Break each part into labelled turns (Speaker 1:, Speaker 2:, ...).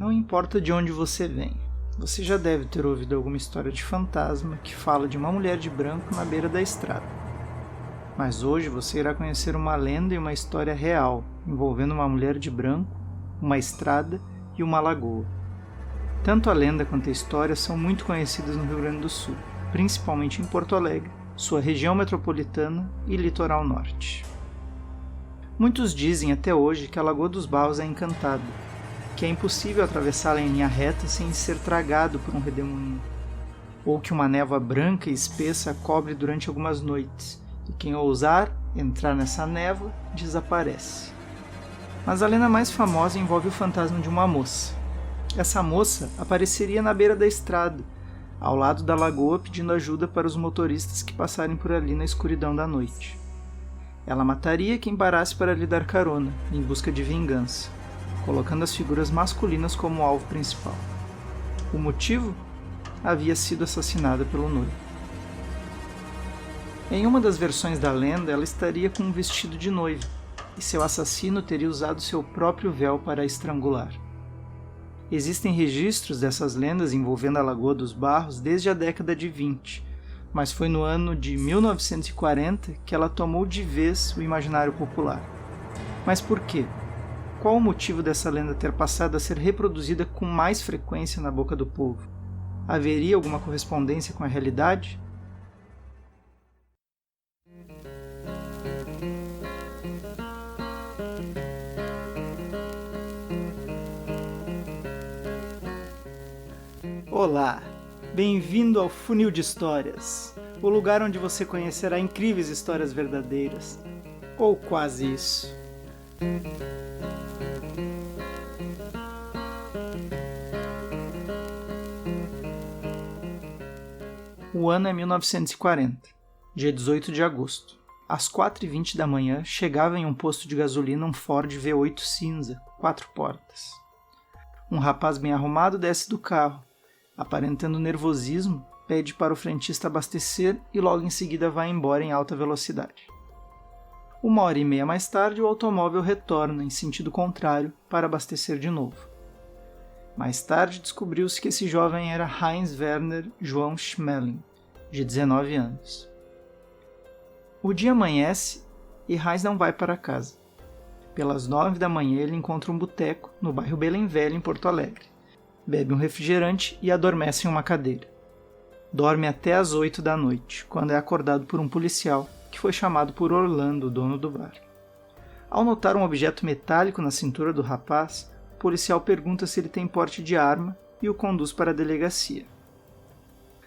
Speaker 1: Não importa de onde você vem, você já deve ter ouvido alguma história de fantasma que fala de uma mulher de branco na beira da estrada. Mas hoje você irá conhecer uma lenda e uma história real, envolvendo uma mulher de branco, uma estrada e uma lagoa. Tanto a lenda quanto a história são muito conhecidas no Rio Grande do Sul, principalmente em Porto Alegre, sua região metropolitana e litoral norte. Muitos dizem até hoje que a Lagoa dos Barros é encantada, que é impossível atravessá-la em linha reta sem ser tragado por um redemoinho, ou que uma névoa branca e espessa a cobre durante algumas noites, e quem ousar entrar nessa névoa desaparece. Mas a lenda mais famosa envolve o fantasma de uma moça. Essa moça apareceria na beira da estrada, ao lado da lagoa, pedindo ajuda para os motoristas que passarem por ali na escuridão da noite. Ela mataria quem parasse para lhe dar carona, em busca de vingança, colocando as figuras masculinas como alvo principal. O motivo? Havia sido assassinada pelo noivo. Em uma das versões da lenda, ela estaria com um vestido de noiva, e seu assassino teria usado seu próprio véu para a estrangular. Existem registros dessas lendas envolvendo a Lagoa dos Barros desde a década de 20, mas foi no ano de 1940 que ela tomou de vez o imaginário popular. Mas por quê? Qual o motivo dessa lenda ter passado a ser reproduzida com mais frequência na boca do povo? Haveria alguma correspondência com a realidade? Olá! Bem-vindo ao Funil de Histórias, o lugar onde você conhecerá incríveis histórias verdadeiras. Ou quase isso. O ano é 1940, dia 18 de agosto. Às 4h20 da manhã, chegava em um posto de gasolina um Ford V8 cinza, 4 portas. Um rapaz bem arrumado desce do carro. Aparentando nervosismo, pede para o frentista abastecer e logo em seguida vai embora em alta velocidade. 1h30 mais tarde, o automóvel retorna em sentido contrário para abastecer de novo. Mais tarde, descobriu-se que esse jovem era Heinz Werner João Schmeling, de 19 anos. O dia amanhece e Heinz não vai para casa. Pelas 9 da manhã, ele encontra um boteco no bairro Belém Velho, em Porto Alegre. Bebe um refrigerante e adormece em uma cadeira. Dorme até às 8 da noite, quando é acordado por um policial, que foi chamado por Orlando, o dono do bar. Ao notar um objeto metálico na cintura do rapaz, o policial pergunta se ele tem porte de arma e o conduz para a delegacia.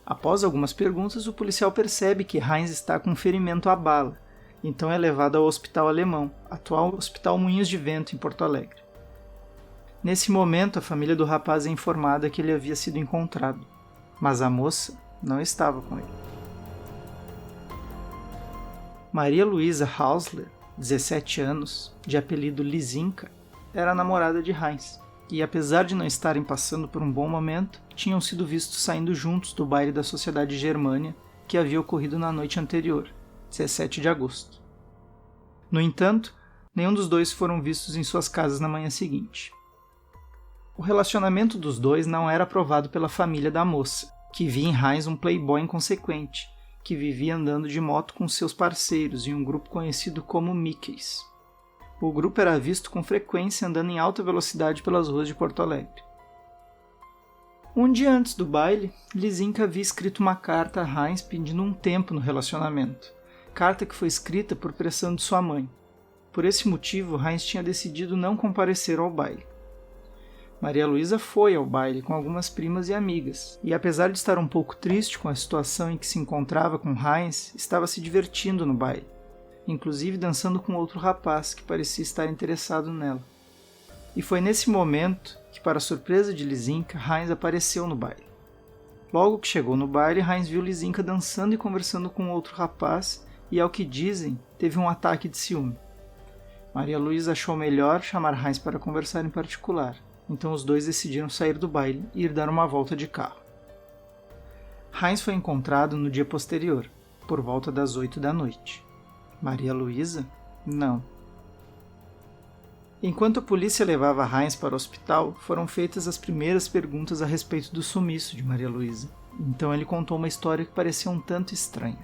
Speaker 1: Após algumas perguntas, o policial percebe que Heinz está com um ferimento à bala, então é levado ao Hospital Alemão, atual Hospital Moinhos de Vento, em Porto Alegre. Nesse momento, a família do rapaz é informada que ele havia sido encontrado, mas a moça não estava com ele. Maria Luísa Hausler, 17 anos, de apelido Lisinka, era a namorada de Heinz, e apesar de não estarem passando por um bom momento, tinham sido vistos saindo juntos do baile da Sociedade Germânia que havia ocorrido na noite anterior, 17 de agosto. No entanto, nenhum dos dois foram vistos em suas casas na manhã seguinte. O relacionamento dos dois não era aprovado pela família da moça, que via em Heinz um playboy inconsequente, que vivia andando de moto com seus parceiros em um grupo conhecido como Mickeys. O grupo era visto com frequência andando em alta velocidade pelas ruas de Porto Alegre. Um dia antes do baile, Lisinka havia escrito uma carta a Heinz pedindo um tempo no relacionamento, carta que foi escrita por pressão de sua mãe. Por esse motivo, Heinz tinha decidido não comparecer ao baile. Maria Luísa foi ao baile com algumas primas e amigas, e apesar de estar um pouco triste com a situação em que se encontrava com Heinz, estava se divertindo no baile, inclusive dançando com outro rapaz que parecia estar interessado nela. E foi nesse momento que, para a surpresa de Lisinka, Heinz apareceu no baile. Logo que chegou no baile, Heinz viu Lisinka dançando e conversando com outro rapaz e, ao que dizem, teve um ataque de ciúme. Maria Luísa achou melhor chamar Heinz para conversar em particular. Então os dois decidiram sair do baile e ir dar uma volta de carro. Heinz foi encontrado no dia posterior, por volta das 8 da noite. Maria Luísa? Não. Enquanto a polícia levava Heinz para o hospital, foram feitas as primeiras perguntas a respeito do sumiço de Maria Luísa. Então ele contou uma história que parecia um tanto estranha.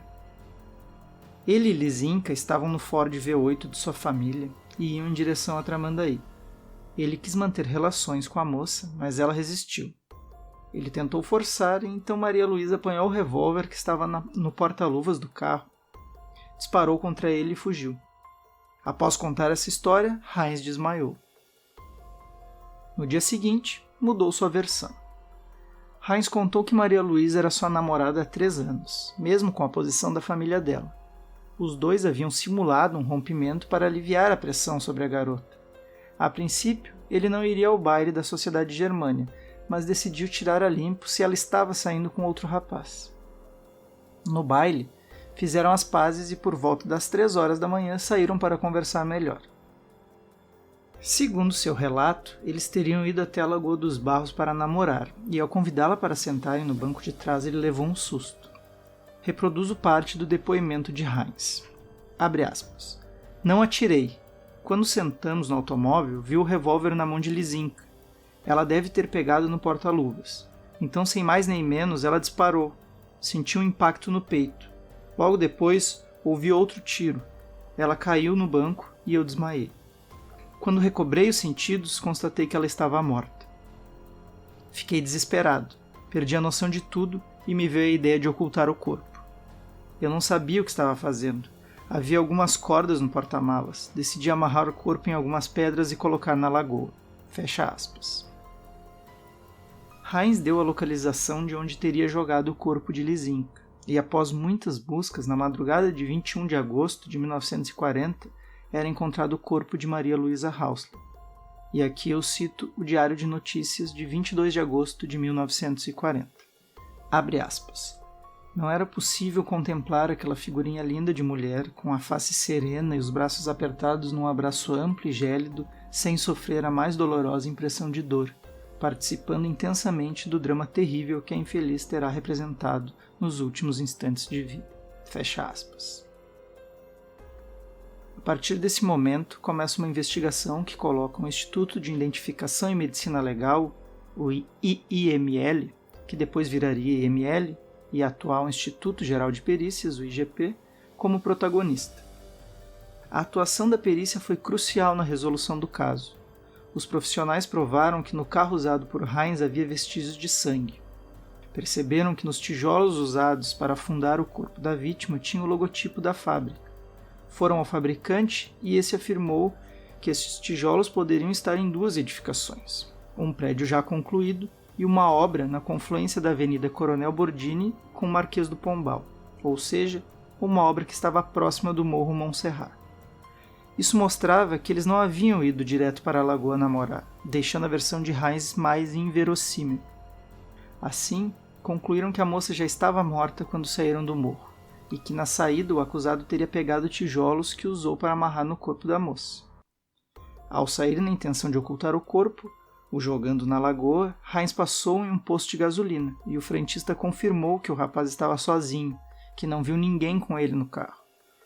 Speaker 1: Ele e Lisinka estavam no Ford V8 de sua família e iam em direção a Tramandaí. Ele quis manter relações com a moça, mas ela resistiu. Ele tentou forçar e então Maria Luísa apanhou o revólver que estava no porta-luvas do carro, disparou contra ele e fugiu. Após contar essa história, Heinz desmaiou. No dia seguinte, mudou sua versão. Heinz contou que Maria Luísa era sua namorada há 3 anos, mesmo com a posição da família dela. Os dois haviam simulado um rompimento para aliviar a pressão sobre a garota. A princípio, ele não iria ao baile da Sociedade Germânia, mas decidiu tirar a limpo se ela estava saindo com outro rapaz. No baile, fizeram as pazes e por volta das 3 horas da manhã saíram para conversar melhor. Segundo seu relato, eles teriam ido até a Lagoa dos Barros para namorar, e ao convidá-la para sentarem no banco de trás ele levou um susto. Reproduzo parte do depoimento de Heinz. Abre aspas. Não atirei. Quando sentamos no automóvel, vi o revólver na mão de Lisinka. Ela deve ter pegado no porta-luvas. Então, sem mais nem menos, ela disparou. Senti um impacto no peito. Logo depois, ouvi outro tiro. Ela caiu no banco e eu desmaiei. Quando recobrei os sentidos, constatei que ela estava morta. Fiquei desesperado. Perdi a noção de tudo e me veio a ideia de ocultar o corpo. Eu não sabia o que estava fazendo. Havia algumas cordas no porta-malas. Decidi amarrar o corpo em algumas pedras e colocar na lagoa. Fecha aspas. Heinz deu a localização de onde teria jogado o corpo de Lisinka. E após muitas buscas, na madrugada de 21 de agosto de 1940, era encontrado o corpo de Maria Luísa Hausler. E aqui eu cito o Diário de Notícias de 22 de agosto de 1940. Abre aspas. Não era possível contemplar aquela figurinha linda de mulher, com a face serena e os braços apertados num abraço amplo e gélido, sem sofrer a mais dolorosa impressão de dor, participando intensamente do drama terrível que a infeliz terá representado nos últimos instantes de vida. Fecha aspas. A partir desse momento, começa uma investigação que coloca o Instituto de Identificação e Medicina Legal, o IIML, que depois viraria IML, e atual Instituto Geral de Perícias, o IGP, como protagonista. A atuação da perícia foi crucial na resolução do caso. Os profissionais provaram que no carro usado por Heinz havia vestígios de sangue. Perceberam que nos tijolos usados para afundar o corpo da vítima tinha o logotipo da fábrica. Foram ao fabricante e esse afirmou que esses tijolos poderiam estar em 2 edificações, um prédio já concluído e uma obra na confluência da Avenida Coronel Bordini com o Marquês do Pombal, ou seja, uma obra que estava próxima do Morro Montserrat. Isso mostrava que eles não haviam ido direto para a lagoa namorar, deixando a versão de Heinz mais inverossímil. Assim, concluíram que a moça já estava morta quando saíram do morro, e que na saída o acusado teria pegado tijolos que usou para amarrar no corpo da moça. Ao sair na intenção de ocultar o corpo, o jogando na lagoa, Heinz passou em um posto de gasolina e o frentista confirmou que o rapaz estava sozinho, que não viu ninguém com ele no carro,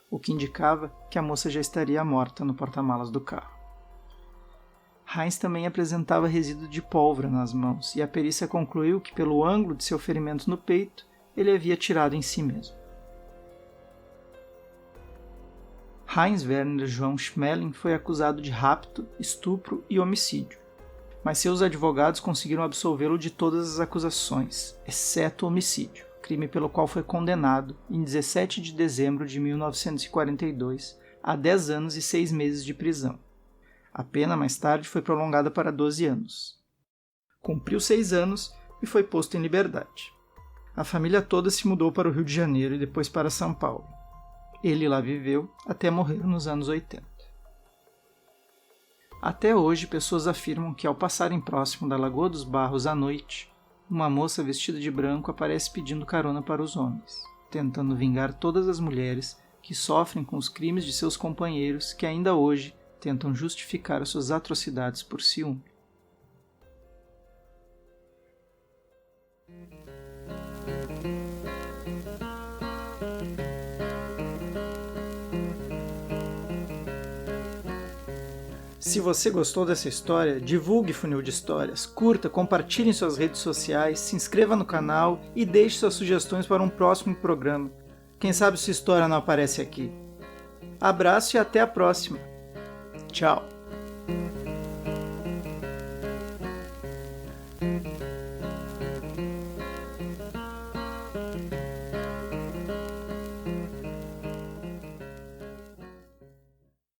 Speaker 1: o que indicava que a moça já estaria morta no porta-malas do carro. Heinz também apresentava resíduo de pólvora nas mãos e a perícia concluiu que, pelo ângulo de seu ferimento no peito, ele havia atirado em si mesmo. Heinz Werner João Schmeling foi acusado de rapto, estupro e homicídio, mas seus advogados conseguiram absolvê-lo de todas as acusações, exceto o homicídio, crime pelo qual foi condenado em 17 de dezembro de 1942 a 10 anos e 6 meses de prisão. A pena mais tarde foi prolongada para 12 anos. Cumpriu 6 anos e foi posto em liberdade. A família toda se mudou para o Rio de Janeiro e depois para São Paulo. Ele lá viveu até morrer nos anos 80. Até hoje, pessoas afirmam que ao passarem próximo da Lagoa dos Barros à noite, uma moça vestida de branco aparece pedindo carona para os homens, tentando vingar todas as mulheres que sofrem com os crimes de seus companheiros que ainda hoje tentam justificar as suas atrocidades por ciúme. Se você gostou dessa história, divulgue Funil de Histórias, curta, compartilhe em suas redes sociais, se inscreva no canal e deixe suas sugestões para um próximo programa. Quem sabe sua história não aparece aqui. Abraço e até a próxima. Tchau.